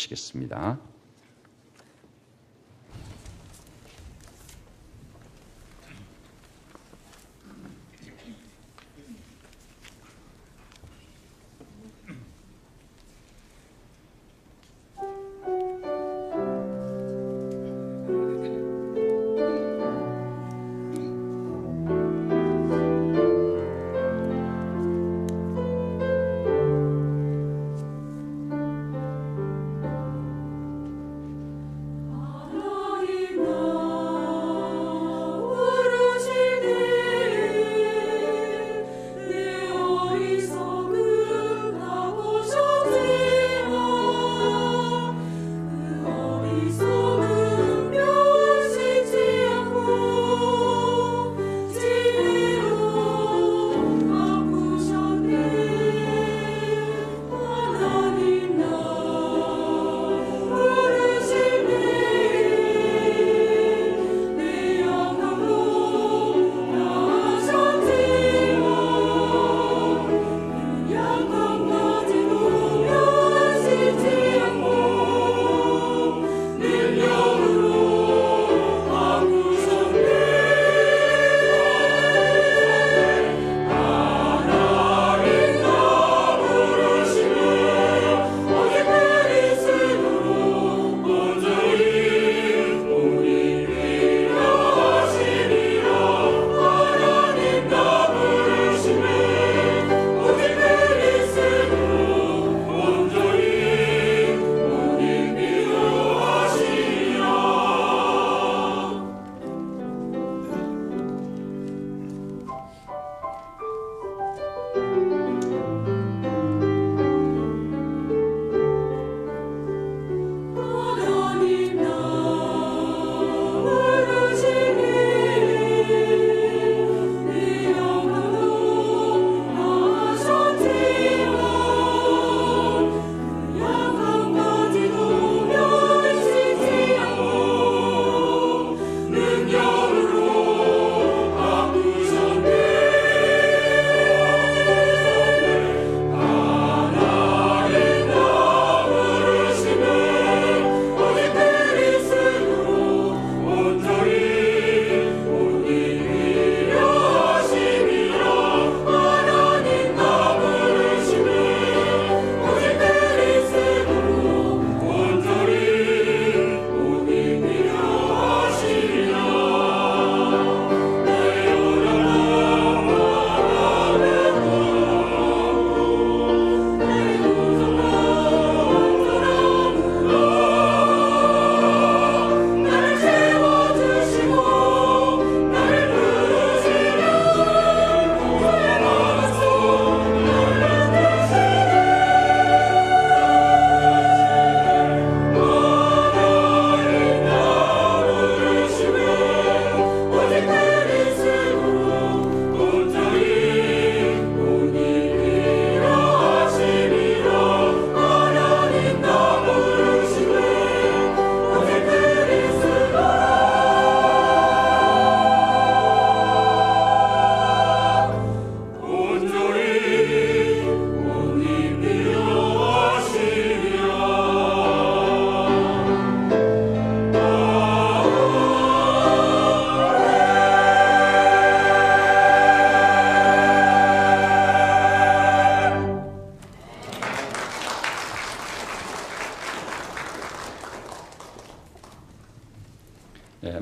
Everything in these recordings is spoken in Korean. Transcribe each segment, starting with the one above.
시겠습니다.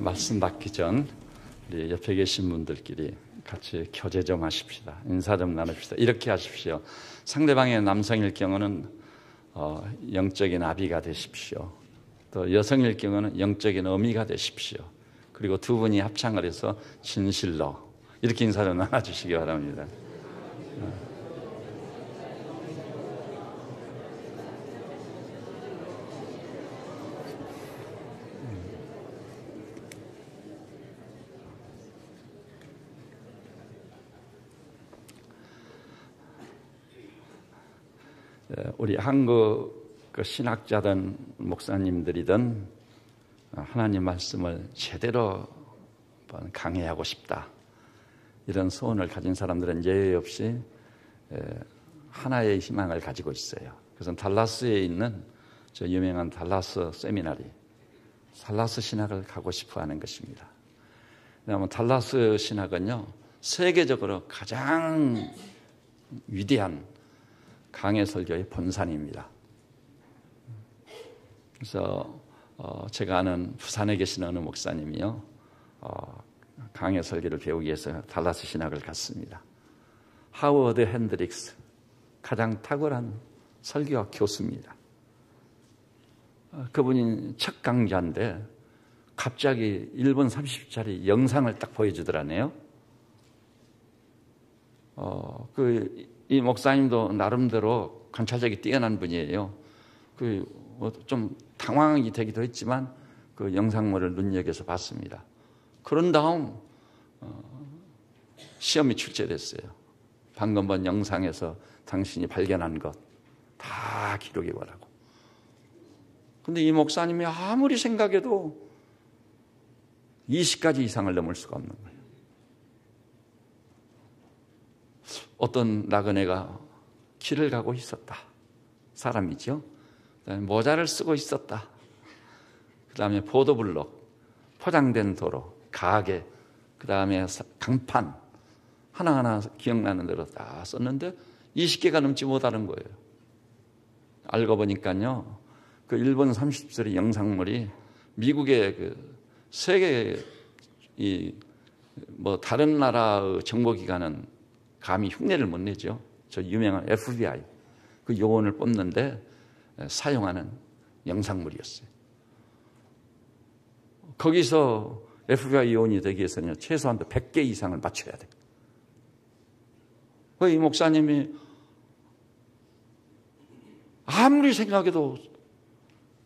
말씀 받기 전 우리 옆에 계신 분들끼리 같이 교제 좀 하십시다. 인사 좀 나눕시다. 이렇게 하십시오. 상대방의 남성일 경우는 영적인 아비가 되십시오. 또 여성일 경우는 영적인 어미가 되십시오. 그리고 두 분이 합창을 해서 진실로 이렇게 인사 좀 나눠주시기 바랍니다. 우리 한국 신학자든 목사님들이든 하나님 말씀을 제대로 강해하고 싶다, 이런 소원을 가진 사람들은 예외 없이 하나의 희망을 가지고 있어요. 그래서 달라스에 있는 저 유명한 달라스 세미나리, 달라스 신학을 가고 싶어 하는 것입니다. 왜냐하면 달라스 신학은요, 세계적으로 가장 위대한 강해 설교의 본산입니다. 그래서 제가 아는 부산에 계신 어느 목사님이요, 강해 설교를 배우기 위해서 달라스 신학을 갔습니다. 하워드 핸드릭스, 가장 탁월한 설교학 교수입니다. 그분이 첫 강좌인데 갑자기 1분 30초짜리 영상을 딱 보여주더라네요. 이 목사님도 나름대로 관찰력이 뛰어난 분이에요. 좀 당황이 되기도 했지만 그 영상물을 눈여겨서 봤습니다. 그런 다음 시험이 출제됐어요. 방금 본 영상에서 당신이 발견한 것 다 기록해 보라고. 근데 이 목사님이 아무리 생각해도 20가지 이상을 넘을 수가 없는 거예요. 어떤 나그네가 길을 가고 있었다. 사람이죠. 그다음에 모자를 쓰고 있었다. 그다음에 보도블록, 포장된 도로, 가게, 그다음에 강판, 하나하나 기억나는 대로 다 썼는데 20개가 넘지 못하는 거예요. 알고 보니까요, 그 1분 30초의 영상물이 미국의 그 세계 다른 나라의 정보기관은 감히 흉내를 못 내죠. 저 유명한 FBI 그 요원을 뽑는데 사용하는 영상물이었어요. 거기서 FBI 요원이 되기 위해서는 최소한 100개 이상을 맞춰야 돼요. 이 목사님이 아무리 생각해도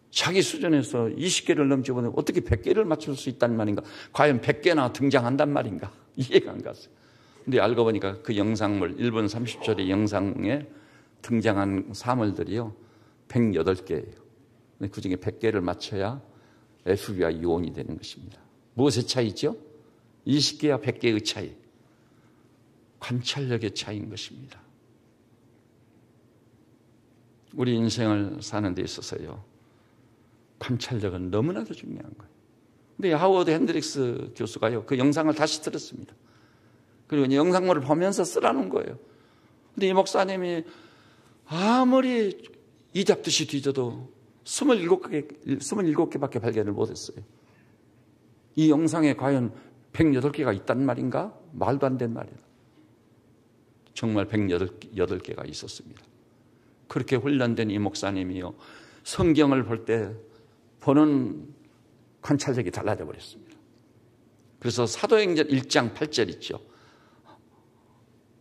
자기 수준에서 20개를 넘지 못하고 어떻게 100개를 맞출 수 있단 말인가? 과연 100개나 등장한단 말인가? 이해가 안 갔어요. 근데 알고 보니까 그 영상물 1분 30초의 영상에 등장한 사물들이요 108개예요. 그 중에 100개를 맞춰야 FBI 요원이 되는 것입니다. 무엇의 차이죠? 20개와 100개의 차이. 관찰력의 차이인 것입니다. 우리 인생을 사는 데 있어서요, 관찰력은 너무나도 중요한 거예요. 근데 하워드 핸드릭스 교수가요, 그 영상을 다시 들었습니다. 그리고 영상물을 보면서 쓰라는 거예요. 근데 이 목사님이 아무리 이 잡듯이 뒤져도 27개밖에 발견을 못했어요. 이 영상에 과연 108개가 있단 말인가? 말도 안 되는 말이다. 정말 108개가 있었습니다. 그렇게 훈련된 이 목사님이요, 성경을 볼 때 보는 관찰력이 달라져 버렸습니다. 그래서 사도행전 1장 8절 있죠.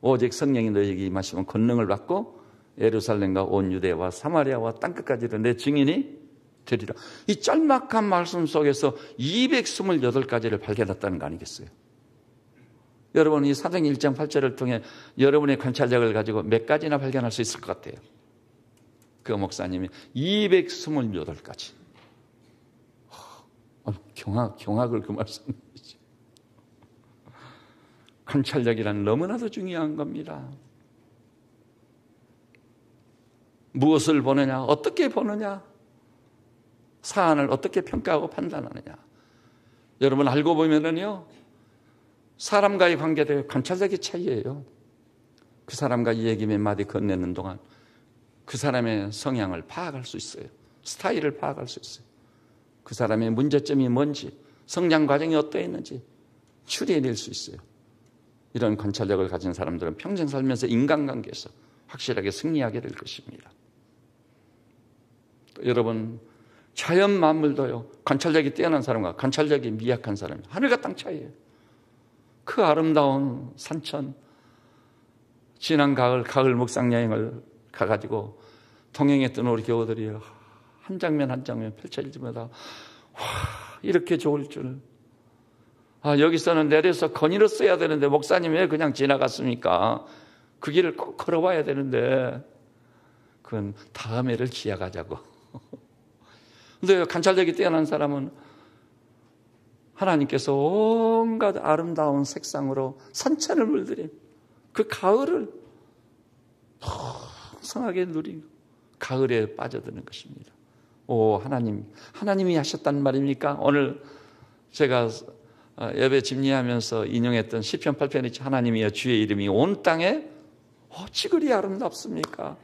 오직 성령이 너희에게 임하시면 권능을 받고 예루살렘과 온 유대와 사마리아와 땅끝까지도 내 증인이 되리라. 이 짤막한 말씀 속에서 228가지를 발견했다는 거 아니겠어요? 여러분, 이 사도행전 1장 8절을 통해 여러분의 관찰력을 가지고 몇 가지나 발견할 수 있을 것 같아요. 그 목사님이 228가지. 경악을 그 말씀이죠. 관찰력이란 너무나도 중요한 겁니다. 무엇을 보느냐, 어떻게 보느냐, 사안을 어떻게 평가하고 판단하느냐. 여러분 알고 보면은요, 사람과의 관계도 관찰력의 차이예요. 그 사람과 이야기 몇 마디 건네는 동안 그 사람의 성향을 파악할 수 있어요. 스타일을 파악할 수 있어요. 그 사람의 문제점이 뭔지, 성장 과정이 어떠했는지 추리해낼 수 있어요. 이런 관찰력을 가진 사람들은 평생 살면서 인간관계에서 확실하게 승리하게 될 것입니다. 여러분, 자연 만물도요, 관찰력이 뛰어난 사람과 관찰력이 미약한 사람이 하늘과 땅 차이예요. 그 아름다운 산천, 지난 가을 묵상 여행을 가가지고 동행했던 우리 교우들이 한 장면 한 장면 펼쳐질 때마다 와, 이렇게 좋을 줄. 여기서는 내려서 거닐어 써야 되는데 목사님 왜 그냥 지나갔습니까? 그 길을 꼭 걸어봐야 되는데 그건 다음에를 기약하자고. 근데 관찰력이 뛰어난 사람은 하나님께서 온갖 아름다운 색상으로 산천을 물들인 그 가을을 풍성하게 누리고 가을에 빠져드는 것입니다. 오, 하나님이 하셨단 말입니까? 오늘 제가 예배 집례하면서 인용했던 시편 8편에 있죠. 하나님이여 주의 이름이 온 땅에 어찌 그리 아름답습니까?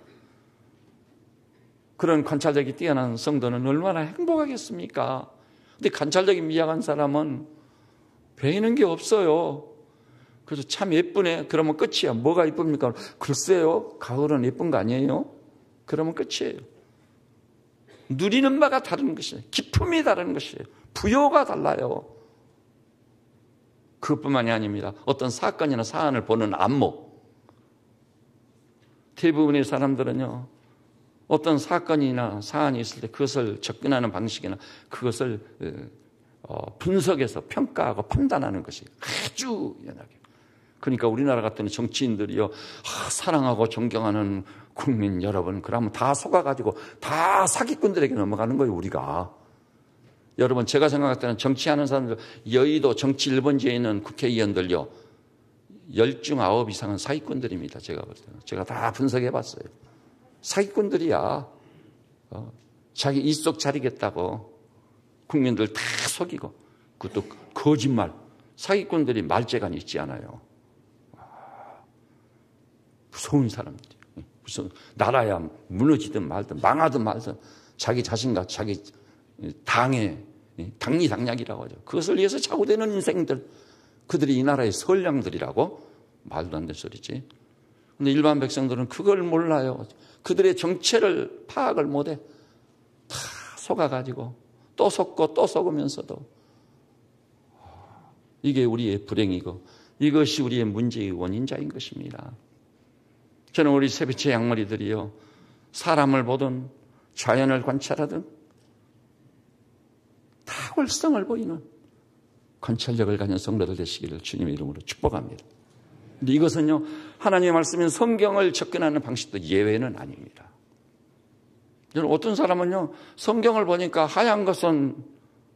그런 관찰력이 뛰어난 성도는 얼마나 행복하겠습니까? 근데 관찰력이 미약한 사람은 배이는 게 없어요. 그래서 참 예쁘네. 그러면 끝이야. 뭐가 예쁩니까? 글쎄요. 가을은 예쁜 거 아니에요? 그러면 끝이에요. 누리는 바가 다른 것이에요. 기품이 다른 것이에요. 부여가 달라요. 그것뿐만이 아닙니다. 어떤 사건이나 사안을 보는 안목. 대부분의 사람들은요, 어떤 사건이나 사안이 있을 때 그것을 접근하는 방식이나 그것을 분석해서 평가하고 판단하는 것이 아주 연하게. 그러니까 우리나라 같은 정치인들이요, 사랑하고 존경하는 국민 여러분, 그러면 다 속아가지고 다 사기꾼들에게 넘어가는 거예요, 우리가. 여러분, 제가 생각할 때는 정치하는 사람들, 여의도 정치 1번지에 있는 국회의원들요, 10중 9 이상은 사기꾼들입니다. 제가 볼 때는. 제가 다 분석해 봤어요. 사기꾼들이야. 자기 입속 차리겠다고 국민들 다 속이고, 그것도 거짓말. 사기꾼들이 말재간이 있지 않아요. 무서운 사람들이. 무슨 나라야 무너지든 말든 망하든 말든 자기 자신과 자기 당의 당리당략이라고 하죠. 그것을 위해서 좌우되는 인생들, 그들이 이 나라의 선량들이라고. 말도 안 되는 소리지. 근데 일반 백성들은 그걸 몰라요. 그들의 정체를 파악을 못해. 다 속아가지고 또 속고 또 속으면서도. 이게 우리의 불행이고 이것이 우리의 문제의 원인자인 것입니다. 저는 우리 세비체 양머리들이요, 사람을 보든 자연을 관찰하든 탁월성을 보이는 관찰력을 가진 성도들 되시기를 주님의 이름으로 축복합니다. 근데 이것은요, 하나님의 말씀인 성경을 접근하는 방식도 예외는 아닙니다. 어떤 사람은요, 성경을 보니까 하얀 것은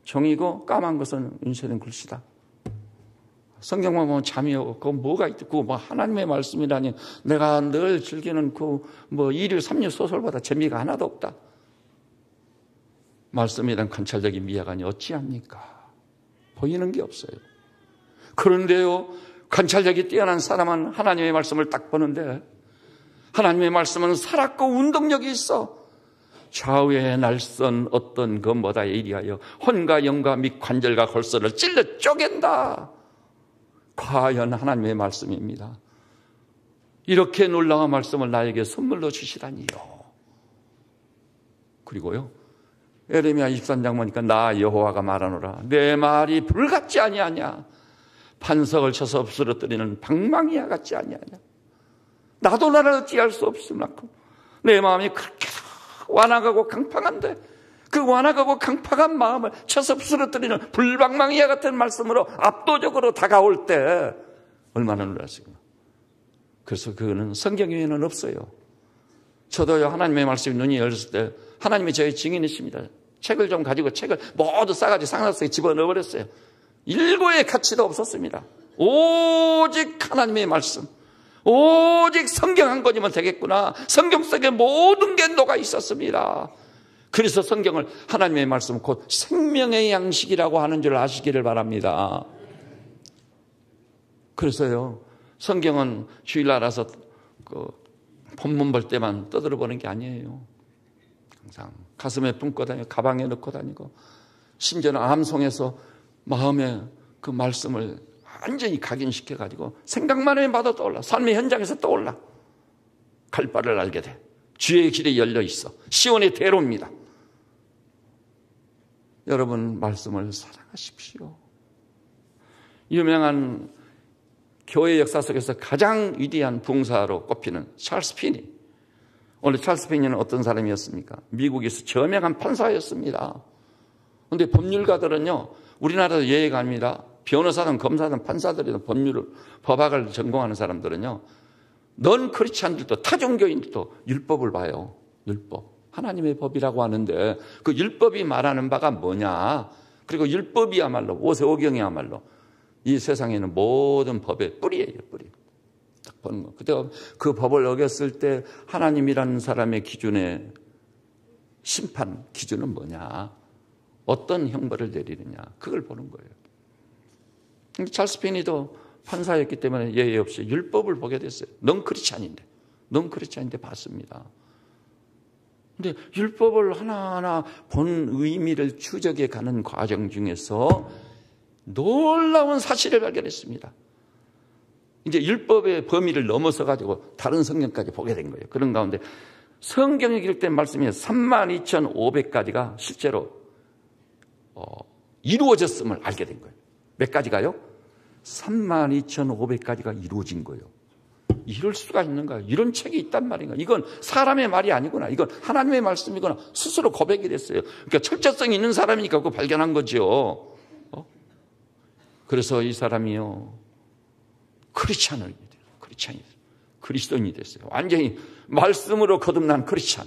정이고 까만 것은 윤세된 글씨다. 성경만 보면 잠이 오고, 그거 뭐가 있고, 뭐 하나님의 말씀이라니 내가 늘 즐기는 그 뭐 2류, 3류 소설보다 재미가 하나도 없다. 말씀이란 관찰력이 미약하니 어찌합니까? 보이는 게 없어요. 그런데요, 관찰력이 뛰어난 사람은 하나님의 말씀을 딱 보는데, 하나님의 말씀은 살았고 운동력이 있어. 좌우의 날선 어떤 것보다 예리하여 혼과 영과 및 관절과 골수를 찔러 쪼갠다. 과연 하나님의 말씀입니다. 이렇게 놀라운 말씀을 나에게 선물로 주시다니요. 그리고요, 에레미야 23장 보니까 나 여호와가 말하노라. 내 말이 불같지 아니하냐. 반석을 쳐서 엎스러뜨리는 방망이와 같지 아니하냐. 나도 나를 어찌할 수 없을 만큼 내 마음이 그렇게 완악하고 강팍한데, 그 완악하고 강팍한 마음을 쳐서 엎스러뜨리는 불방망이와 같은 말씀으로 압도적으로 다가올 때 얼마나 놀랐을까. 그래서 그거는 성경 외에는 없어요. 저도요, 하나님의 말씀이 눈이 열렸을 때 하나님이 저의 증인이십니다. 책을 좀 가지고 책을 모두 싸가지고 상하수에 집어넣어버렸어요. 일고의 가치도 없었습니다. 오직 하나님의 말씀, 오직 성경 한 권이면 되겠구나. 성경 속에 모든 게 녹아 있었습니다. 그래서 성경을, 하나님의 말씀 곧 생명의 양식이라고 하는 줄 아시기를 바랍니다. 그래서요, 성경은 주일날 와서 그 본문 볼 때만 떠들어보는 게 아니에요. 항상 가슴에 품고 다니고 가방에 넣고 다니고, 심지어는 암송해서 마음에 그 말씀을 완전히 각인시켜가지고 생각만 해봐도 떠올라. 삶의 현장에서 떠올라. 갈 바를 알게 돼. 주의 길이 열려 있어. 시온의 대로입니다. 여러분, 말씀을 사랑하십시오. 유명한 교회 역사 속에서 가장 위대한 부흥사로 꼽히는 찰스 피니. 원래 찰스 피니는 어떤 사람이었습니까? 미국에서 저명한 판사였습니다. 그런데 법률가들은요, 우리나라도 예외가 아닙니다. 변호사든 검사든 판사들이든 법학을 전공하는 사람들은요, 넌 크리스찬들도 타종교인들도 율법을 봐요. 율법. 하나님의 법이라고 하는데 그 율법이 말하는 바가 뭐냐. 그리고 율법이야말로 모세오경이야말로 이 세상에는 모든 법의 뿌리예요. 뿌리. 딱 보는 거. 그때 그 법을 어겼을 때 하나님이라는 사람의 기준에 심판 기준은 뭐냐? 어떤 형벌을 내리느냐? 그걸 보는 거예요. 찰스 피니도 판사였기 때문에 예외 없이 율법을 보게 됐어요. 넌 크리스찬인데 봤습니다. 근데 율법을 하나하나 본 의미를 추적해 가는 과정 중에서 놀라운 사실을 발견했습니다. 이제 율법의 범위를 넘어서 가지고 다른 성경까지 보게 된 거예요. 그런 가운데 성경에 기록된 말씀이 32,500가지가 실제로 이루어졌음을 알게 된 거예요. 몇 가지가요? 32,500가지가 이루어진 거예요. 이럴 수가 있는가? 이런 책이 있단 말인가? 이건 사람의 말이 아니구나. 이건 하나님의 말씀이구나. 스스로 고백이 됐어요. 그러니까 철저성이 있는 사람이니까 그거 발견한 거죠. 그래서 이 사람이요, 그리스도인이 됐어요. 완전히 말씀으로 거듭난 크리스찬.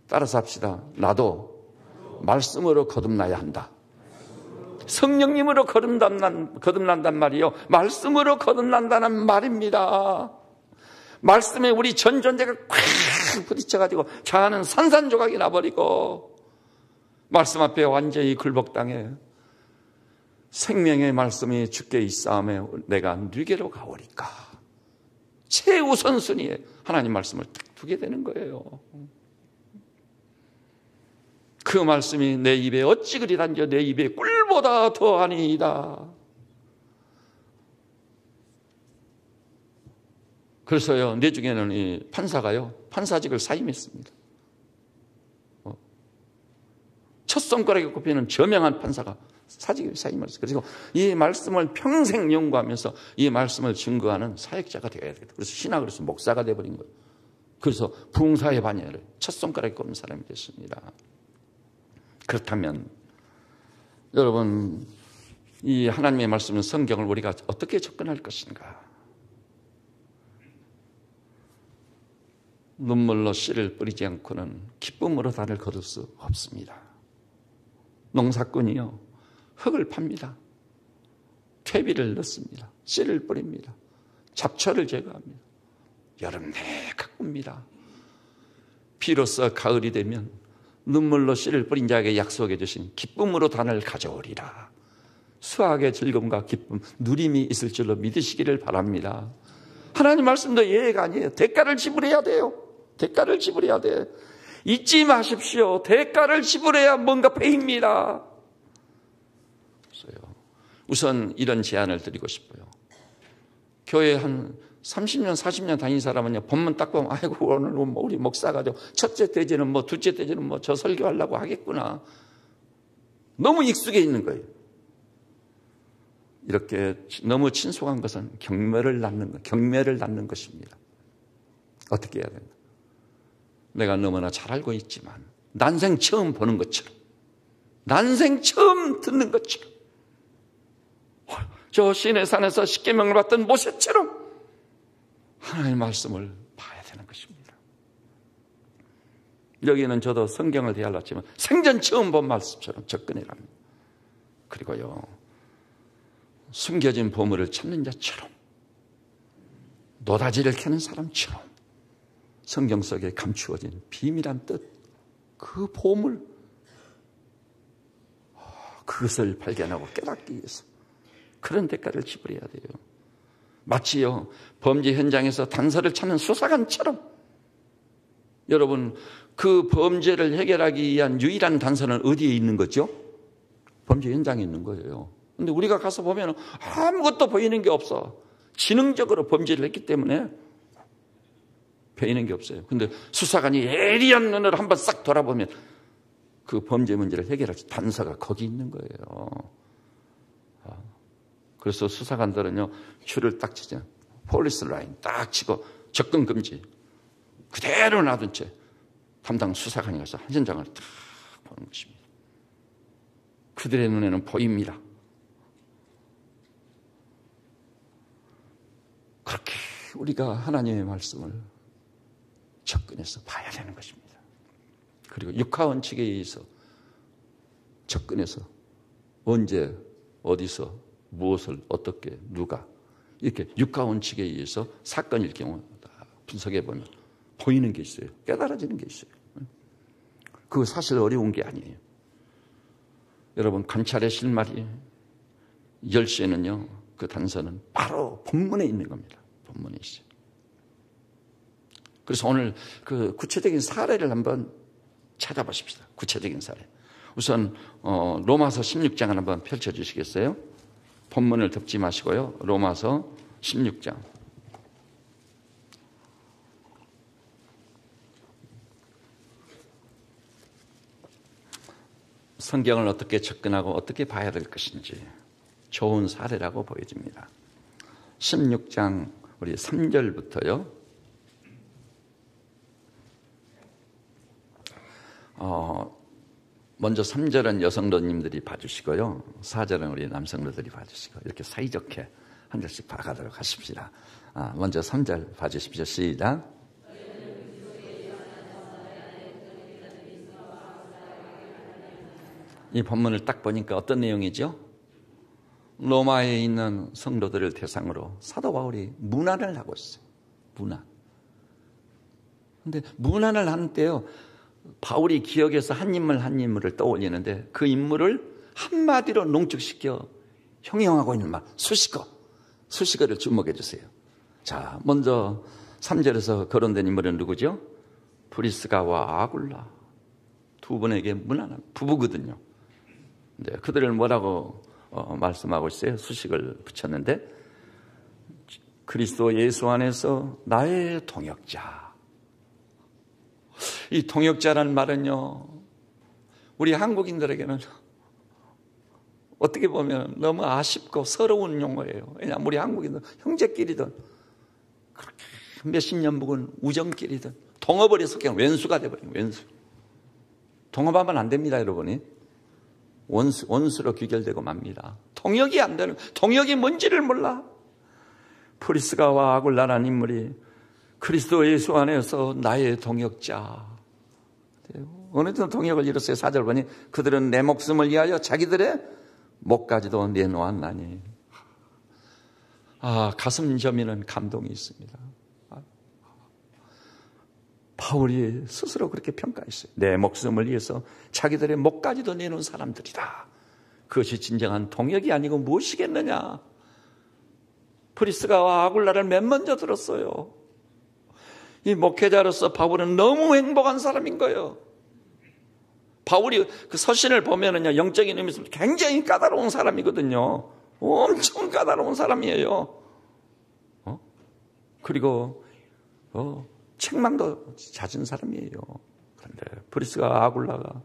따라서 합시다. 나도 말씀으로 거듭나야 한다. 성령님으로 거듭난단 말이요, 말씀으로 거듭난다는 말입니다. 말씀에 우리 전 존재가 콱 부딪혀가지고 자아는 산산조각이 나버리고 말씀 앞에 완전히 굴복당해 생명의 말씀이 주께 있사오매 내가 누게로 가오리까. 최우선순위에 하나님 말씀을 딱 두게 되는 거예요. 그 말씀이 내 입에 어찌 그리 단져 내 입에 꿀보다 더하니이다. 그래서요, 내 중에는 이 판사가요, 판사직을 사임했습니다. 첫 손가락에 꼽히는 저명한 판사가 사직을 사임을 했어요. 그리고 이 말씀을 평생 연구하면서 이 말씀을 증거하는 사역자가 되어야 되겠다. 그래서 신학으로서 목사가 되어버린 거예요. 그래서 부흥사의 반열을 첫 손가락에 꼽는 사람이 됐습니다. 그렇다면 여러분, 이 하나님의 말씀은 성경을 우리가 어떻게 접근할 것인가? 눈물로 씨를 뿌리지 않고는 기쁨으로 단을 거둘 수 없습니다. 농사꾼이요, 흙을 팝니다. 퇴비를 넣습니다. 씨를 뿌립니다. 잡초를 제거합니다. 여름 내내 가꿉니다. 비로소 가을이 되면 눈물로 씨를 뿌린 자에게 약속해 주신 기쁨으로 단을 가져오리라. 수확의 즐거움과 기쁨, 누림이 있을 줄로 믿으시기를 바랍니다. 하나님 말씀도 예외가 아니에요. 대가를 지불해야 돼요. 대가를 지불해야 돼. 잊지 마십시오. 대가를 지불해야 뭔가 배입니다. 우선 이런 제안을 드리고 싶어요. 교회 한 30년, 40년 다닌 사람은요, 본문 딱 보면, 아이고, 오늘 우리 목사가 첫째 대지는 둘째 대지는 저 설교하려고 하겠구나. 너무 익숙해 있는 거예요. 이렇게 너무 친숙한 것은 경멸을 낳는 것입니다. 어떻게 해야 되나? 내가 너무나 잘 알고 있지만, 난생 처음 보는 것처럼, 난생 처음 듣는 것처럼, 저 시내산에서 십계명을 받던 모세처럼 하나님의 말씀을 봐야 되는 것입니다. 여기는 저도 성경을 대하려지만 생전 처음 본 말씀처럼 접근해랍니다. 그리고요, 숨겨진 보물을 찾는 자처럼, 노다지를 캐는 사람처럼 성경 속에 감추어진 비밀한 뜻, 그 보물, 그것을 발견하고 깨닫기 위해서 그런 대가를 지불해야 돼요. 마치요, 범죄 현장에서 단서를 찾는 수사관처럼, 여러분, 그 범죄를 해결하기 위한 유일한 단서는 어디에 있는 거죠? 범죄 현장에 있는 거예요. 근데 우리가 가서 보면 아무것도 보이는 게 없어. 지능적으로 범죄를 했기 때문에 보이는 게 없어요. 근데 수사관이 예리한 눈으로 한번 싹 돌아보면 그 범죄 문제를 해결할 단서가 거기 있는 거예요. 그래서 수사관들은요, 줄을 딱 치죠. 폴리스 라인 딱 치고 접근 금지 그대로 놔둔 채 담당 수사관이 가서 현장을 딱 보는 것입니다. 그들의 눈에는 보입니다. 그렇게 우리가 하나님의 말씀을 접근해서 봐야 되는 것입니다. 그리고 육하원칙에 의해서 접근해서 언제, 어디서, 무엇을, 어떻게, 누가, 이렇게 육하원칙에 의해서 사건일 경우 분석해 보면 보이는 게 있어요. 깨달아지는 게 있어요. 그거 사실 어려운 게 아니에요. 여러분, 관찰의 실마리 10시에는요, 그 단서는 바로 본문에 있는 겁니다. 본문에 있어요. 그래서 오늘 그 구체적인 사례를 한번 찾아보십시다. 구체적인 사례. 우선 로마서 16장을 한번 펼쳐주시겠어요? 본문을 덮지 마시고요. 로마서 16장. 성경을 어떻게 접근하고 어떻게 봐야 될 것인지 좋은 사례라고 보여집니다. 16장 우리 3절부터요. 먼저 3절은 여성도님들이 봐주시고요. 4절은 우리 남성도들이 봐주시고 이렇게 사이좋게 한 절씩 봐가도록 하십시다. 먼저 3절 봐주십시오. 시작. 이 본문을 딱 보니까 어떤 내용이죠? 로마에 있는 성도들을 대상으로 사도 바울이 문안을 하고 있어요. 문안. 근데 문안을 하는 때요, 바울이 기억에서 한 인물을 떠올리는데 그 인물을 한마디로 농축시켜 형용하고 있는 말, 수식어를 주목해 주세요. 자, 먼저 3절에서 거론된 인물은 누구죠? 브리스가와 아굴라 두 분에게 문안한 부부거든요. 네, 그들을 뭐라고 말씀하고 있어요? 수식을 붙였는데 그리스도 예수 안에서 나의 동역자. 이 동역자라는 말은요, 우리 한국인들에게는 어떻게 보면 너무 아쉽고 서러운 용어예요. 왜냐하면 우리 한국인들 형제끼리든 그렇게 몇십 년 묵은 우정끼리든 동업을해서 그냥 왼수가 돼버린 왼수. 동업하면 안 됩니다, 여러분이. 원수로 귀결되고 맙니다. 동역이 안 되는, 동역이 뭔지를 몰라. 프리스가와 아굴라라는 인물이 그리스도 예수 안에서 나의 동역자. 어느 정도 동역을 이뤘어요. 4절 보니 그들은 내 목숨을 위하여 자기들의 목까지도 내놓았나니. 가슴 저미는 감동이 있습니다. 바울이 스스로 그렇게 평가했어요. 내 목숨을 위해서 자기들의 목까지도 내놓은 사람들이다. 그것이 진정한 동역이 아니고 무엇이겠느냐. 프리스가와 아굴라를 맨 먼저 들었어요. 이 목회자로서 바울은 너무 행복한 사람인 거예요. 바울이 그 서신을 보면은요, 영적인 의미에서 굉장히 까다로운 사람이거든요. 엄청 까다로운 사람이에요. 그리고 책망도 잦은 사람이에요. 그런데 브리스가 아굴라가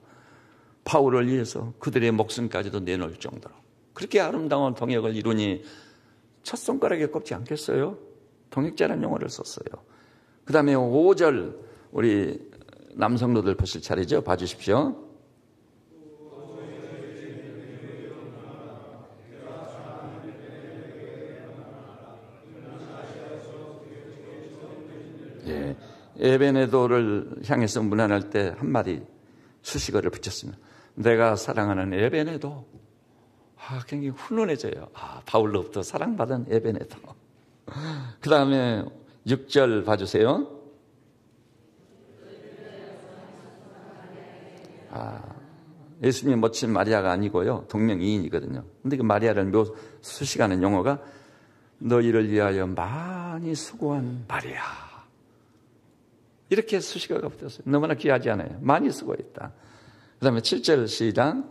바울을 위해서 그들의 목숨까지도 내놓을 정도로 그렇게 아름다운 동역을 이루니 첫 손가락에 꼽지 않겠어요? 동역자라는 용어를 썼어요. 그 다음에 5절 우리 남성도들 보실 차례죠. 봐주십시오. 예, 에베네도를 향해서 문안할 때 한마디 수식어를 붙였습니다. 내가 사랑하는 에베네도. 굉장히 훈훈해져요. 바울로부터 사랑받은 에베네도. 그 다음에 6절 봐주세요. 예수님 모친 마리아가 아니고요, 동명이인이거든요. 근데 그 마리아를 수식하는 용어가 너희를 위하여 많이 수고한 마리아. 이렇게 수식어가 붙었어요. 너무나 귀하지 않아요? 많이 수고했다. 그 다음에 7절 시작.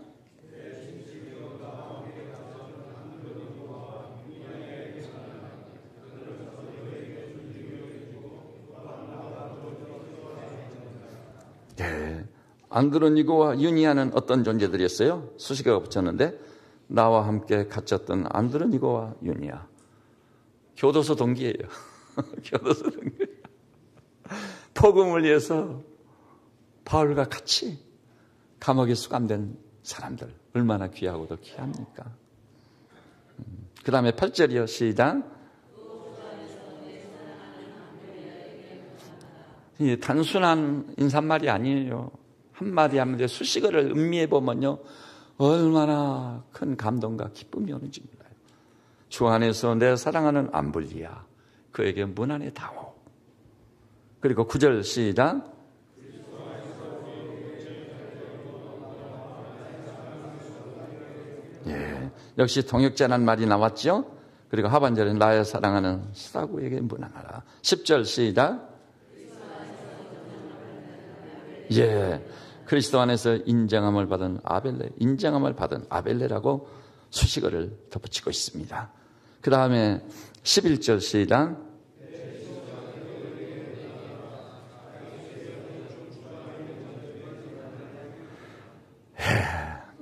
네. 안드로니고와 유니아는 어떤 존재들이었어요? 수식어가 붙였는데 나와 함께 갇혔던 안드로니고와 유니아. 교도소 동기예요. 교도소 동기. 복음을 위해서 바울과 같이 감옥에 수감된 사람들. 얼마나 귀하고도 귀합니까? 그 다음에 8절이요. 시작. 이 단순한 인사말이 아니에요. 한마디 하면 수식어를 음미해 보면요, 얼마나 큰 감동과 기쁨이 오는지 몰라요. 주 안에서 내 사랑하는 암블리아, 그에게 문안에 다오. 그리고 9절 시작. 예, 역시 동역자란 말이 나왔죠. 그리고 하반절에 나의 사랑하는 사구에게 문안하라. 10절 시작. 예, 그리스도 안에서 인정함을 받은 아벨레, 인정함을 받은 아벨레라고 수식어를 덧붙이고 있습니다. 그 다음에 11절 시작.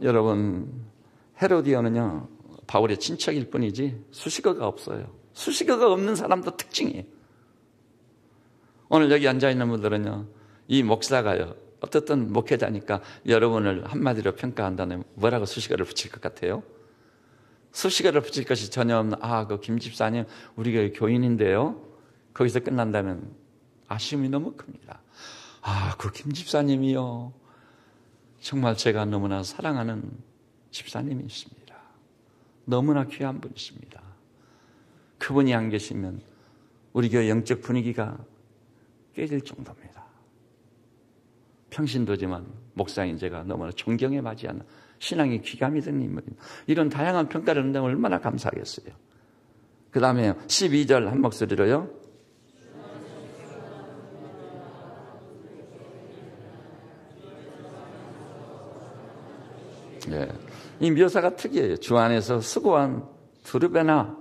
여러분, 헤로디온은요 바울의 친척일 뿐이지 수식어가 없어요. 수식어가 없는 사람도 특징이에요. 오늘 여기 앉아있는 분들은요, 이 목사가요, 어떻든 목회자니까 여러분을 한마디로 평가한다면 뭐라고 수식어를 붙일 것 같아요? 수식어를 붙일 것이 전혀 없는, 그 김 집사님 우리 교회 교인인데요, 거기서 끝난다면 아쉬움이 너무 큽니다. 그 김 집사님이요, 정말 제가 너무나 사랑하는 집사님이십니다. 너무나 귀한 분이십니다. 그분이 안 계시면 우리 교회 영적 분위기가 깨질 정도입니다. 평신도지만 목사인 제가 너무나 존경에 맞이하는 신앙이 귀감이 된 인물입니다. 이런 다양한 평가를 한다면 얼마나 감사하겠어요. 그 다음에 12절 한 목소리로요. 예, 이 묘사가 특이해요. 주 안에서 수고한 두르베나.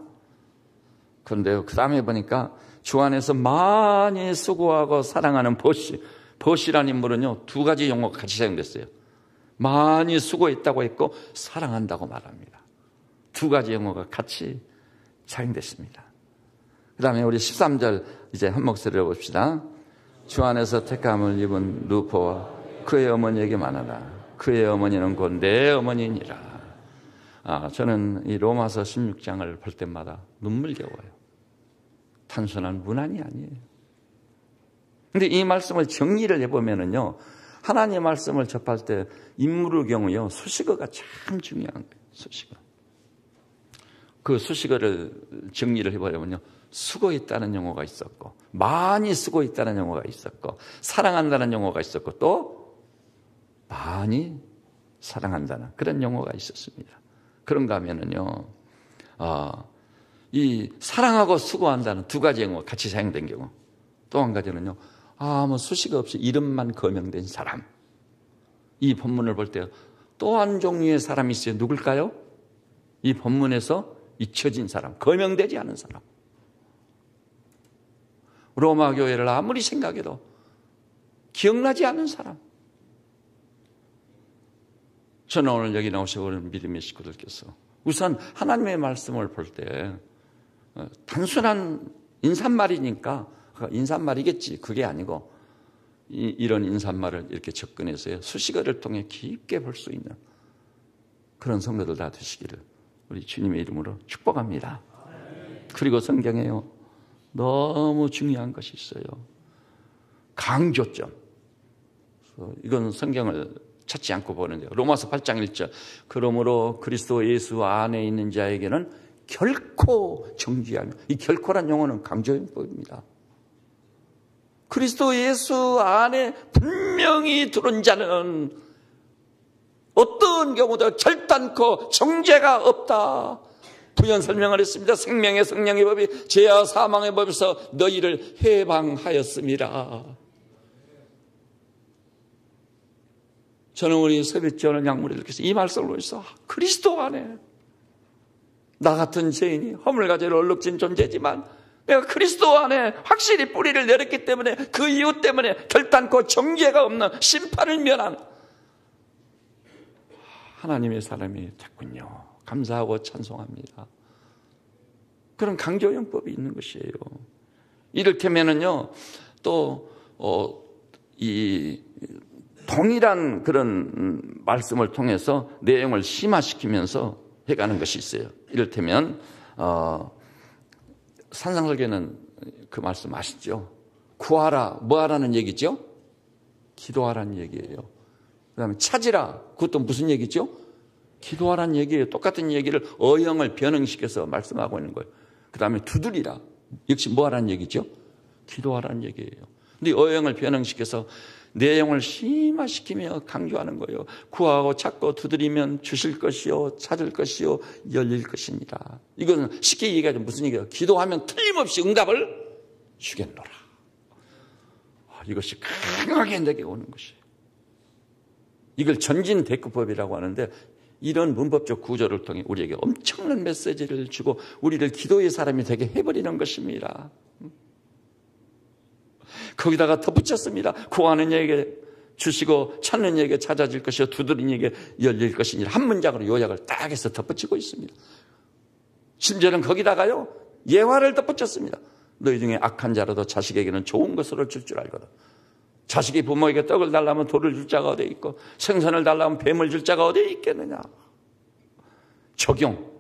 그런데요, 그 다음에 보니까 주 안에서 많이 수고하고 사랑하는 보시라는 인물은요, 두 가지 용어가 같이 사용됐어요. 많이 수고했다고 했고 사랑한다고 말합니다. 두 가지 용어가 같이 사용됐습니다. 그 다음에 우리 13절 이제 한 목소리로 봅시다. 주 안에서 택함을 입은 루포와 그의 어머니에게 말하라. 그의 어머니는 곧 내 어머니니라. 저는 이 로마서 16장을 볼 때마다 눈물겨워요. 단순한 문안이 아니에요. 근데 이 말씀을 정리를 해보면은요, 하나님의 말씀을 접할 때 인물의 경우요, 수식어가 참 중요한 거예요. 수식어. 그 수식어를 정리를 해보려면요, 수고했다는 용어가 있었고, 많이 수고했다는 용어가 있었고, 사랑한다는 용어가 있었고, 또 많이 사랑한다는 그런 용어가 있었습니다. 그런가 하면은요, 이 사랑하고 수고한다는 두 가지 용어가 같이 사용된 경우, 또 한 가지는요, 수식어 없이 이름만 거명된 사람. 이 본문을 볼 때 또 한 종류의 사람이 있어요. 누굴까요? 이 본문에서 잊혀진 사람, 거명되지 않은 사람. 로마 교회를 아무리 생각해도 기억나지 않는 사람. 저는 오늘 여기 나오셔온 믿음의 식구들께서 우선 하나님의 말씀을 볼 때 단순한 인사말이니까 인사말이겠지, 그게 아니고 이런 인사말을 이렇게 접근해서 수식어를 통해 깊게 볼 수 있는 그런 성도들 다 되시기를 우리 주님의 이름으로 축복합니다. 그리고 성경에요, 너무 중요한 것이 있어요. 강조점. 이건 성경을 찾지 않고 보는데요. 로마서 8장 1절. 그러므로 그리스도 예수 안에 있는 자에게는 결코 정죄하며, 이 결코란 용어는 강조용법입니다. 그리스도 예수 안에 분명히 들은 자는 어떤 경우도 결단코 정죄가 없다. 부연 설명을 했습니다. 생명의 성령의 법이 죄와 사망의 법에서 너희를 해방하였습니다. 저는 우리 새벽지원을 양물에 이렇게 이 말씀을 보면서 그리스도 안에 나 같은 죄인이 허물과죄를 얼룩진 존재지만 내가 그리스도 안에 확실히 뿌리를 내렸기 때문에 그 이유 때문에 결단코 정죄가 없는 심판을 면한 하나님의 사람이 됐군요. 감사하고 찬송합니다. 그런 강조용법이 있는 것이에요. 이를테면은요, 또 이 동일한 그런 말씀을 통해서 내용을 심화시키면서 해가는 것이 있어요. 이를테면 산상설계는 그 말씀 아시죠? 구하라, 뭐 하라는 얘기죠? 기도하라는 얘기예요. 그 다음에 찾으라, 그것도 무슨 얘기죠? 기도하라는 얘기예요. 똑같은 얘기를 어형을 변형시켜서 말씀하고 있는 거예요. 그 다음에 두드리라, 역시 뭐 하라는 얘기죠? 기도하라는 얘기예요. 근데 어형을 변형시켜서 내용을 심화시키며 강조하는 거예요. 구하고 찾고 두드리면 주실 것이요 찾을 것이요 열릴 것입니다. 이건 쉽게 얘기하자면 무슨 얘기예요? 기도하면 틀림없이 응답을 주겠노라. 이것이 강하게 내게 오는 것이에요. 이걸 전진대꾸법이라고 하는데, 이런 문법적 구조를 통해 우리에게 엄청난 메시지를 주고 우리를 기도의 사람이 되게 해버리는 것입니다. 거기다가 덧붙였습니다. 구하는 이에게 주시고 찾는 이에게 찾아질 것이요 두드리는 이에게 열릴 것이니라. 한 문장으로 요약을 딱 해서 덧붙이고 있습니다. 심지어는 거기다가요 예화를 덧붙였습니다. 너희 중에 악한 자라도 자식에게는 좋은 것으로 줄 줄 알거든. 자식이 부모에게 떡을 달라면 돌을 줄 자가 어디 있고 생선을 달라면 뱀을 줄 자가 어디 있겠느냐. 적용.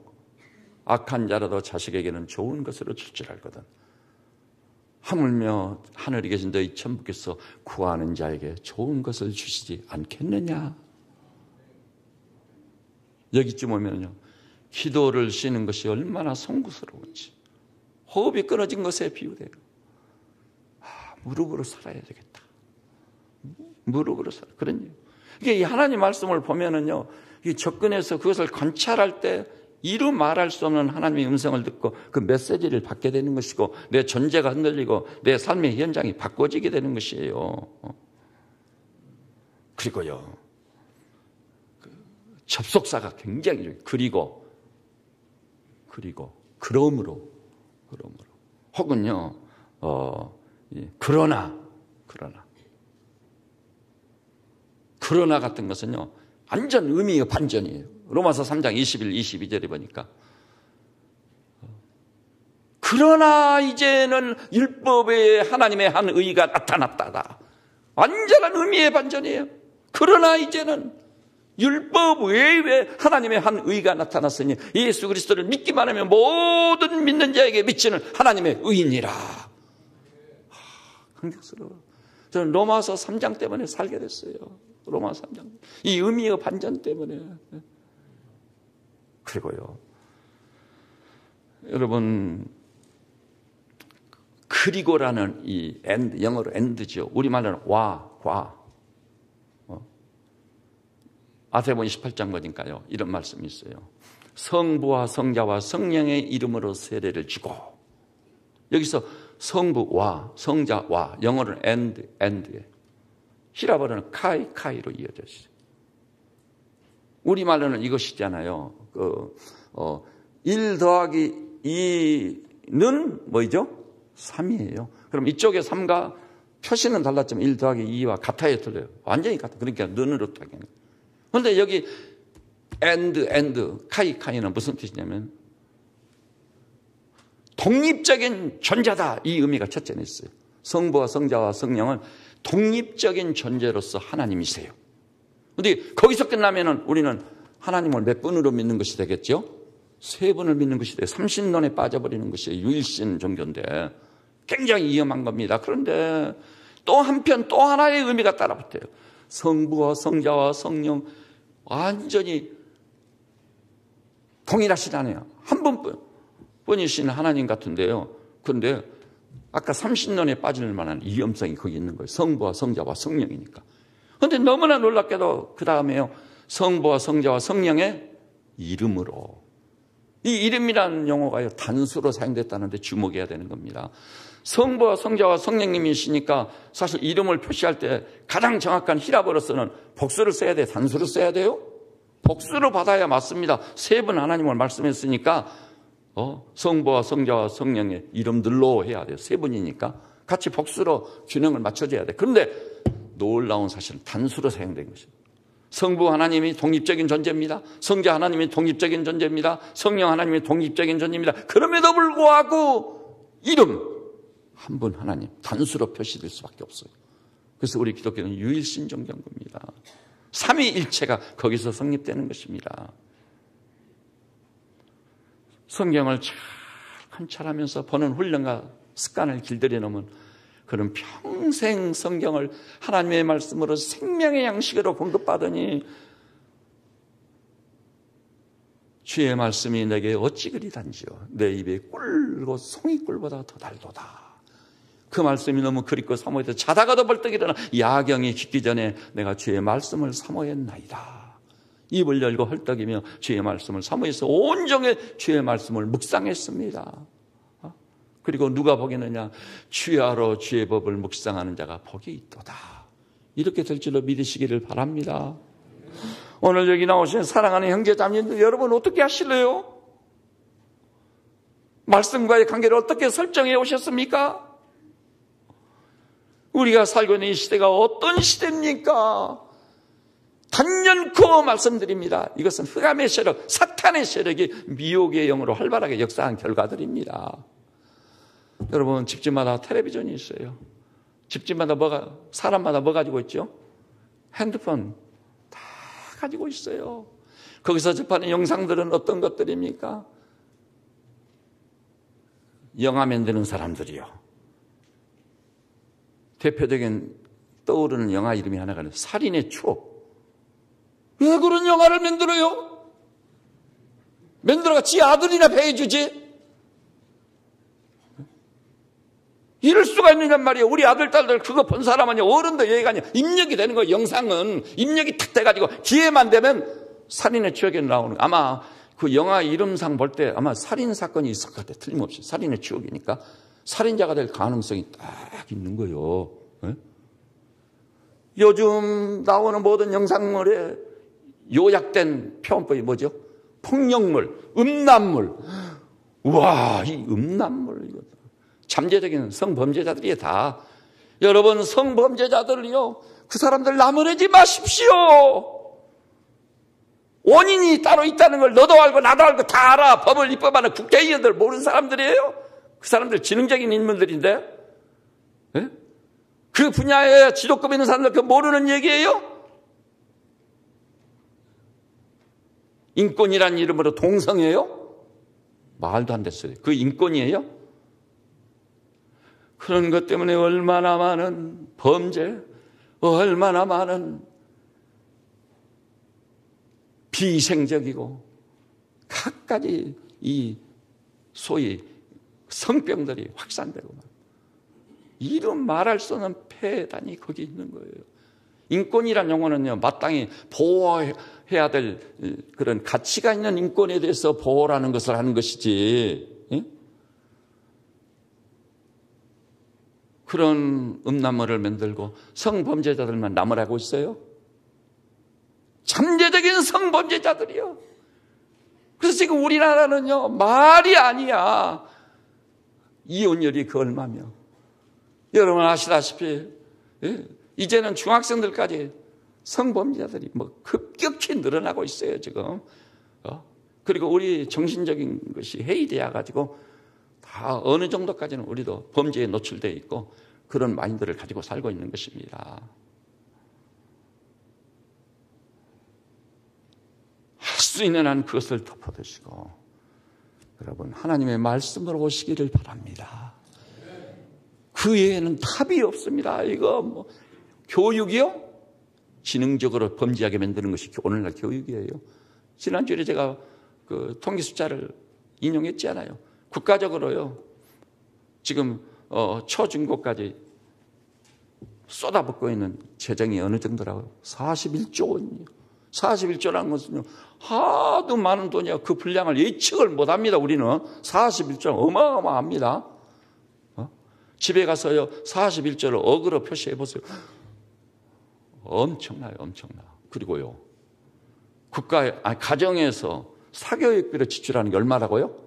악한 자라도 자식에게는 좋은 것으로 줄 줄 알거든. 하물며 하늘에 계신 너희 천부께서 구하는 자에게 좋은 것을 주시지 않겠느냐. 여기쯤 오면요, 기도를 쉬는 것이 얼마나 송구스러운지, 호흡이 끊어진 것에 비유돼요. 무릎으로 살아야 되겠다. 무릎으로 살아. 그런 이게 이 하나님 말씀을 보면은요, 이 접근해서 그것을 관찰할 때 이루 말할 수 없는 하나님의 음성을 듣고 그 메시지를 받게 되는 것이고, 내 존재가 흔들리고 내 삶의 현장이 바꿔지게 되는 것이에요. 그리고요, 접속사가 굉장히 중요해요. 그리고 그러므로 혹은요 그러나 같은 것은요 완전 의미의 반전이에요. 로마서 3장 21, 22절에 보니까 그러나 이제는 율법에 하나님의 한 의가 나타났다. 완전한 의미의 반전이에요. 그러나 이제는 율법 외에 하나님의 한 의가 나타났으니 예수 그리스도를 믿기만 하면 모든 믿는 자에게 미치는 하나님의 의인이라. 감격스러워. 저는 로마서 3장 때문에 살게 됐어요. 로마서 3장. 이 의미의 반전 때문에. 그리고요, 여러분, 그리고라는 이 and, 영어로 and죠. 우리말로는 과. 아세본 18장 보니까요, 이런 말씀이 있어요. 성부와 성자와 성령의 이름으로 세례를 주고. 여기서 성부와 성자와, 영어로는 and에, 히라버로는 카이로 이어져 있어요. 우리말로는 이것이잖아요. 1 더하기 2는 뭐죠? 3이에요. 그럼 이쪽에 3과 표시는 달랐지만 1 더하기 2와 같아요, 틀려요? 완전히 같아. 그러니까 는으로 따게. 그런데 여기 and, 카이는 무슨 뜻이냐면 독립적인 존재다, 이 의미가 첫째는 있어요. 성부와 성자와 성령은 독립적인 존재로서 하나님이세요. 그런데 거기서 끝나면은 우리는 하나님을 몇 분으로 믿는 것이 되겠죠? 3분을 믿는 것이 돼요. 삼신론에 빠져버리는 것이 유일신 종교인데 굉장히 위험한 겁니다. 그런데 또 한편 또 하나의 의미가 따라붙어요. 성부와 성자와 성령 완전히 동일하시다네요. 한 분뿐이신 하나님 같은데요. 그런데 아까 삼신론에 빠질 만한 위험성이 거기 있는 거예요. 성부와 성자와 성령이니까. 그런데 너무나 놀랍게도 그 다음에요, 성부와 성자와 성령의 이름으로. 이 이름이라는 용어가요 단수로 사용됐다는데 주목해야 되는 겁니다. 성부와 성자와 성령님이시니까 사실 이름을 표시할 때 가장 정확한 히라버로서는 복수를 써야 돼요? 단수를 써야 돼요? 복수로 받아야 맞습니다. 3분 하나님을 말씀했으니까 성부와 성자와 성령의 이름들로 해야 돼요. 3분이니까 같이 복수로 균형을 맞춰줘야 돼요. 그런데 놀라운 사실은 단수로 사용된 것입니다. 성부 하나님이 독립적인 존재입니다. 성자 하나님이 독립적인 존재입니다. 성령 하나님이 독립적인 존재입니다. 그럼에도 불구하고 이름 한 분 하나님 단수로 표시될 수밖에 없어요. 그래서 우리 기독교는 유일신 종교인 겁니다. 삼위일체가 거기서 성립되는 것입니다. 성경을 잘 관찰하면서 보는 훈련과 습관을 길들여 놓으면 그런 평생 성경을 하나님의 말씀으로 생명의 양식으로 공급받으니 주의 말씀이 내게 어찌 그리 단지요 내 입에 꿀과 송이꿀보다 더 달도다. 그 말씀이 너무 그립고 사모해서 자다가도 벌떡 일어나 야경이 깃기 전에 내가 주의 말씀을 사모했나이다. 입을 열고 헐떡이며 주의 말씀을 사모해서 온종일 주의 말씀을 묵상했습니다. 그리고 누가 복이 있느냐? 주야로 주의 법을 묵상하는 자가 복이 있도다. 이렇게 될 줄로 믿으시기를 바랍니다. 오늘 여기 나오신 사랑하는 형제 자매님들, 여러분 어떻게 하실래요? 말씀과의 관계를 어떻게 설정해 오셨습니까? 우리가 살고 있는 이 시대가 어떤 시대입니까? 단연코 말씀드립니다. 이것은 흑암의 세력, 사탄의 세력이 미혹의 영으로 활발하게 역사한 결과들입니다. 여러분, 집집마다 텔레비전이 있어요. 집집마다 사람마다 뭐 가지고 있죠? 핸드폰 다 가지고 있어요. 거기서 접하는 영상들은 어떤 것들입니까? 영화 만드는 사람들이요. 대표적인 떠오르는 영화 이름이 하나가 있는데 살인의 추억. 왜 그런 영화를 만들어요? 만들어가 지 아들이나 배해주지. 이럴 수가 있느냐 말이에요. 우리 아들, 딸들 그거 본 사람은 어른도 여기가 아니야. 입력이 되는 거예요. 영상은 입력이 탁 돼가지고 기회만 되면 살인의 추억이 나오는 거예요. 아마 그 영화 이름상 볼 때 아마 살인 사건이 있을 것 같아요. 틀림없이 살인의 추억이니까 살인자가 될 가능성이 딱 있는 거예요. 네? 요즘 나오는 모든 영상물에 요약된 표현법이 뭐죠? 폭력물, 음란물. 우와, 이 음란물 이거 잠재적인 성범죄자들이 다. 여러분, 성범죄자들이요, 그 사람들 나무라지 마십시오. 원인이 따로 있다는 걸 너도 알고 나도 알고 다 알아. 법을 입법하는 국회의원들 모르는 사람들이에요. 그 사람들 지능적인 인물들인데, 네? 그 분야에 지도급 있는 사람들 그 모르는 얘기예요? 인권이라는 이름으로 동성애요? 말도 안 됐어요. 그 인권이에요? 그런 것 때문에 얼마나 많은 범죄, 얼마나 많은 비위생적이고 갖가지 이 소위 성병들이 확산되고 이런 말할 수 없는 폐단이 거기 있는 거예요. 인권이란 용어는요, 마땅히 보호해야 될 그런 가치가 있는 인권에 대해서 보호라는 것을 하는 것이지, 예? 그런 음란물을 만들고 성범죄자들만 남으라고 있어요? 잠재적인 성범죄자들이요. 그래서 지금 우리나라는요, 말이 아니야. 이혼율이 그 얼마며. 여러분 아시다시피, 예? 이제는 중학생들까지 성범죄자들이 뭐 급격히 늘어나고 있어요, 지금. 그리고 우리 정신적인 것이 해이되어 가지고 다 어느 정도까지는 우리도 범죄에 노출되어 있고 그런 마인드를 가지고 살고 있는 것입니다. 할 수 있는 한 그것을 덮어두시고 여러분 하나님의 말씀으로 오시기를 바랍니다. 그 외에는 답이 없습니다. 이거 뭐 교육이요? 지능적으로 범죄하게 만드는 것이 오늘날 교육이에요. 지난주에 제가 그 통계 숫자를 인용했잖아요. 국가적으로요, 지금 초중고까지 쏟아붓고 있는 재정이 어느 정도라고요? 41조 원이요. 41조라는 것은요, 하도 많은 돈이야. 그 분량을 예측을 못합니다. 우리는 41조 어마어마합니다. 집에 가서요 41조를 억으로 표시해 보세요. 엄청나요, 엄청나. 그리고요, 가정에서 사교육비로 지출하는 게 얼마라고요?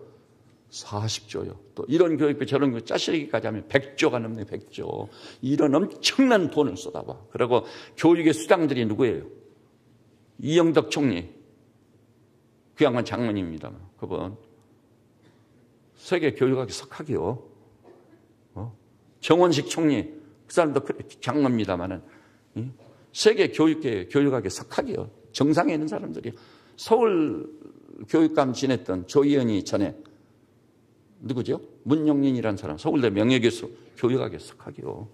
40조요. 또 이런 교육비 저런 거 짜시기까지 하면 100조가 넘네, 100조. 이런 엄청난 돈을 쏟아봐. 그리고 교육의 수장들이 누구예요? 이영덕 총리. 그 양반 장모님입니다만 그분 세계 교육학의 석학이요. 정원식 총리, 그 사람도 장모입니다만은 세계 교육학의 석학이요. 정상에 있는 사람들이. 서울 교육감 지냈던 조희연이 전에 누구죠? 문용린이라는 사람, 서울대 명예교수, 교육학의 석학이요.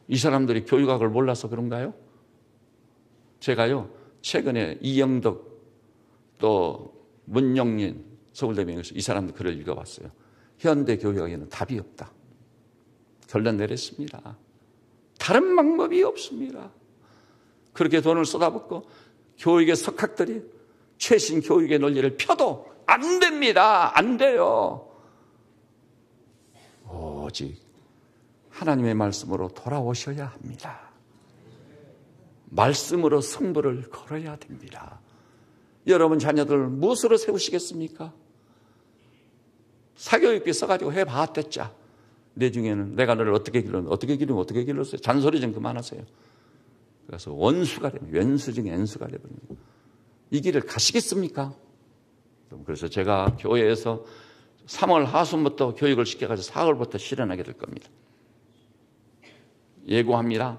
이 사람들이 교육학을 몰라서 그런가요? 제가요 최근에 이영덕 또 문용린 서울대 명예교수 이 사람들 글을 읽어봤어요. 현대 교육학에는 답이 없다. 결론 내렸습니다. 다른 방법이 없습니다. 그렇게 돈을 쏟아붓고 교육의 석학들이 최신 교육의 논리를 펴도 안 됩니다. 안 돼요. 오직 하나님의 말씀으로 돌아오셔야 합니다. 말씀으로 승부를 걸어야 됩니다. 여러분 자녀들 무엇으로 세우시겠습니까? 사교육비 써가지고 해봤댔자. 내 중에는 내가 너를 어떻게 길렀어요? 잔소리 좀 그만하세요. 그래서 원수가 되면 왼수 중에 N수가 되버립니다. 이 길을 가시겠습니까? 그래서 제가 교회에서 3월 하순부터 교육을 시켜가지고 4월부터 실현하게 될 겁니다. 예고합니다.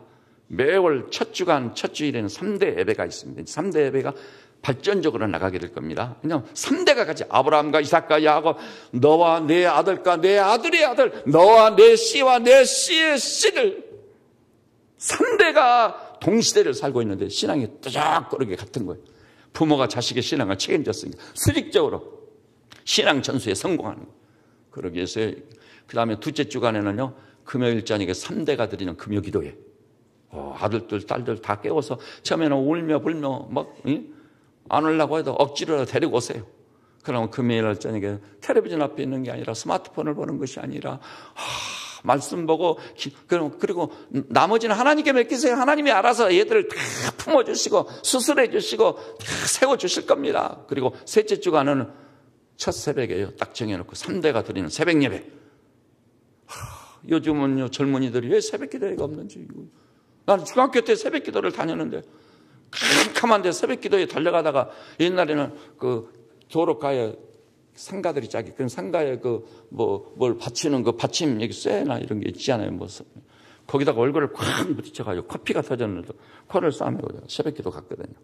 매월 첫 주간, 첫 주일에는 3대 예배가 있습니다. 3대 예배가 발전적으로 나가게 될 겁니다. 왜냐하면 3대가 같이 아브라함과 이삭과 야곱, 너와 내 아들과 내 아들의 아들, 너와 내 씨와 내 씨의 씨를 3대가 동시대를 살고 있는데 신앙이 뜨적거리게 같은 거예요. 부모가 자식의 신앙을 책임졌으니까 수직적으로 신앙 전수에 성공하는 거예요. 그러기 위해서 그 다음에 둘째 주간에는요, 금요일 저녁에 3대가 드리는 금요 기도회. 아들들, 딸들 다 깨워서 처음에는 울며 불며 막 안 오려고 해도 억지로 데리고 오세요. 그러면 금요일 저녁에 텔레비전 앞에 있는 게 아니라 스마트폰을 보는 것이 아니라 말씀 보고 그리고 나머지는 하나님께 맡기세요. 하나님이 알아서 얘들을 다 품어주시고 수술해 주시고 다 세워주실 겁니다. 그리고 셋째 주간은 첫 새벽에요. 딱 정해놓고 3대가 드리는 새벽 예배. 요즘은 젊은이들이 왜 새벽 기도회가 없는지. 나는 중학교 때 새벽 기도를 다녔는데 캄캄한데 새벽 기도에 달려가다가 옛날에는 그 도로가에 상가들이 짜기, 그 상가에 뭘 받치는 그 받침, 여기 쇠나 이런 게 있잖아요. 거기다가 얼굴을 콱 부딪혀가지고 코피가 터졌는데 코를 싸매고 새벽 기도 갔거든요.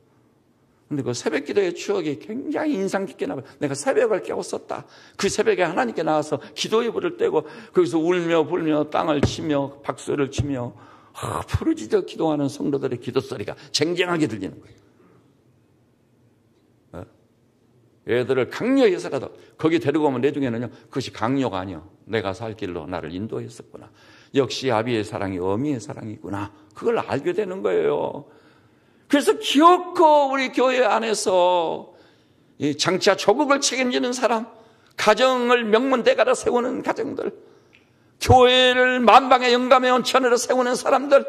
근데 그 새벽 기도의 추억이 굉장히 인상 깊게 남아요. 내가 새벽을 깨웠었다. 그 새벽에 하나님께 나와서 기도의 불을 떼고 거기서 울며 불며 땅을 치며 박수를 치며 부르짖어 기도하는 성도들의 기도 소리가 쟁쟁하게 들리는 거예요. 애들을 강요해서라도 거기 데리고 오면 내 중에는요, 그것이 강요가 아니요, 내가 살 길로 나를 인도했었구나. 역시 아비의 사랑이 어미의 사랑이구나. 그걸 알게 되는 거예요. 그래서 기어코 우리 교회 안에서 이 장차 조국을 책임지는 사람, 가정을 명문대가로 세우는 가정들, 교회를 만방의 영감의 원천으로 세우는 사람들,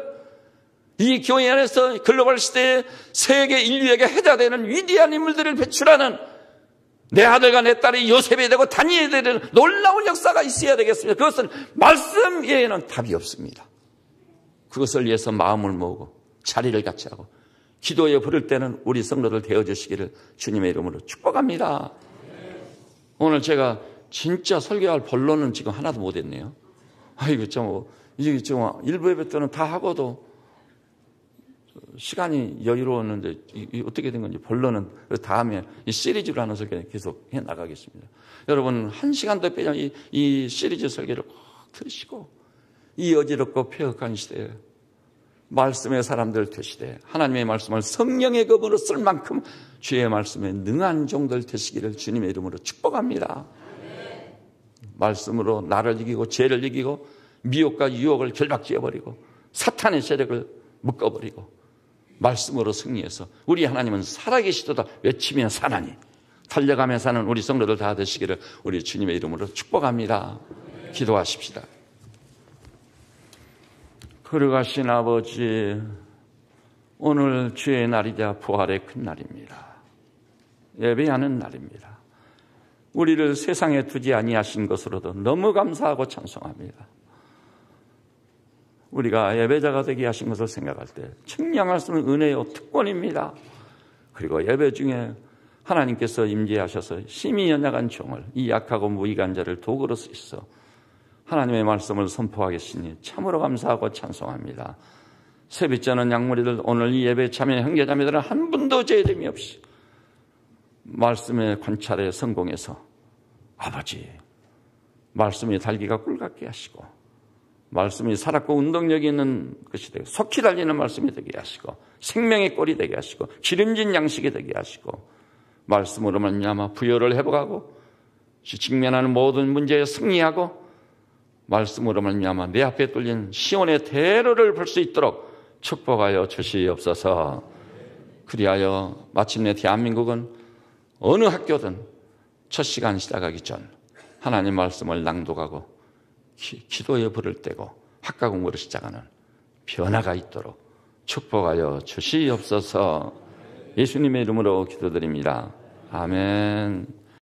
이 교회 안에서 글로벌 시대에 세계 인류에게 해자되는 위대한 인물들을 배출하는 내 아들과 내 딸이 요셉이 되고 다니엘이 되는 놀라운 역사가 있어야 되겠습니다. 그것은 말씀 외에는 답이 없습니다. 그것을 위해서 마음을 모으고 자리를 같이 하고 기도에 부를 때는 우리 성도들 되어주시기를 주님의 이름으로 축복합니다. 오늘 제가 진짜 설교할 본론은 지금 하나도 못했네요. 이게 좀 일부 예배 때는 다 하고도 시간이 여유로웠는데 어떻게 된 건지 본론은 다음에 이 시리즈로 하는 설교 계속 해 나가겠습니다. 여러분 1시간 더 빼면 이 시리즈 설교를 꼭 들으시고 이 어지럽고 폐역한 시대에 말씀의 사람들 되시되 하나님의 말씀을 성령의 검으로 쓸 만큼 주의 말씀에 능한 종들 되시기를 주님의 이름으로 축복합니다. 말씀으로 나를 이기고 죄를 이기고 미혹과 유혹을 결박지어버리고 사탄의 세력을 묶어버리고 말씀으로 승리해서 우리 하나님은 살아계시도다 외치며 사나니 달려가며 사는 우리 성도들 다 되시기를 우리 주님의 이름으로 축복합니다. 기도하십시다. 거룩하신 아버지, 오늘 주의 날이자 부활의 큰 날입니다. 예배하는 날입니다. 우리를 세상에 두지 아니하신 것으로도 너무 감사하고 찬송합니다. 우리가 예배자가 되게 하신 것을 생각할 때 측량할 수 없는 은혜요 특권입니다. 그리고 예배 중에 하나님께서 임재하셔서 심히 연약한 종을, 이 약하고 무익한 자를 도구로 쓰셔서 하나님의 말씀을 선포하겠으니 참으로 감사하고 찬송합니다. 세빛자는 양무리들 오늘 이 예배 참여 형제자매들은 한 분도 죄됨이 없이 말씀의 관찰에 성공해서 아버지, 말씀이 달기가 꿀 같게 하시고 말씀이 살았고 운동력이 있는 것이 되고 속히 달리는 말씀이 되게 하시고 생명의 꼴이 되게 하시고 기름진 양식이 되게 하시고 말씀으로 말미암아 부여를 회복하고 직면하는 모든 문제에 승리하고 말씀으로 말미암아 내 앞에 뚫린 시온의 대로를 볼 수 있도록 축복하여 주시옵소서. 그리하여 마침내 대한민국은 어느 학교든 첫 시간 시작하기 전 하나님 말씀을 낭독하고 기도의 불을 떼고 학과 공부를 시작하는 변화가 있도록 축복하여 주시옵소서. 예수님의 이름으로 기도드립니다. 아멘.